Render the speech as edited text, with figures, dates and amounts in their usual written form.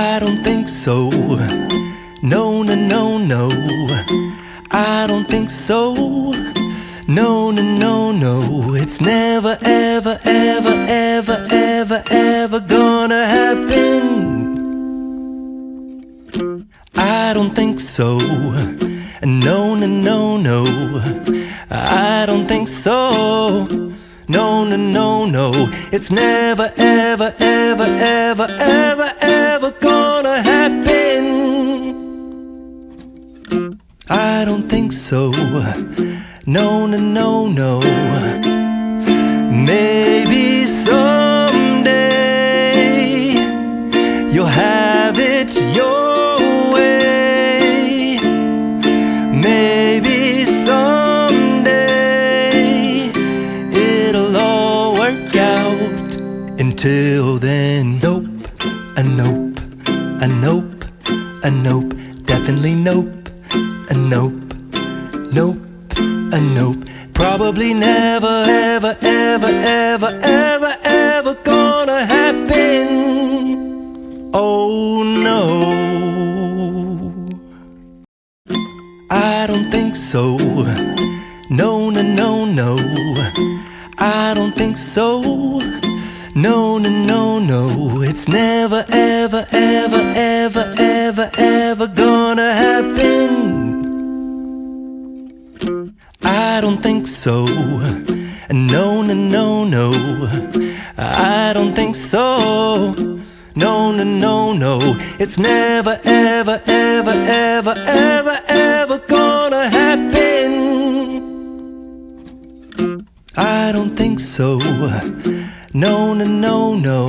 I don't think so. No, no, no, no. I don't think so. No, no, no, no. It's never, ever, ever, ever, ever, ever gonna happen. I don't think so. No, no, no, no. I don't think so. No, no, no, no. It's never, ever, ever, ever, ever, ever gonna happen. I don't think so. No, no, no, no. Maybe someday you'll have it your way. Maybe someday it'll all work out. Until then, nope, a nope, a nope, a nope, definitely nope, a nope, nope, a nope. Probably never, ever, ever, ever, ever, ever gonna happen. Oh no, I don't think so. No, no, no, no. I don't think so. No, no, no, no. It's never, ever, ever, ever, ever, ever gonna happen. I don't think so. No, no, no, no. I don't think so. No, no, no, no. It's never, ever, ever, ever, ever, ever gonna happen. I don't think so. No, no, no, no.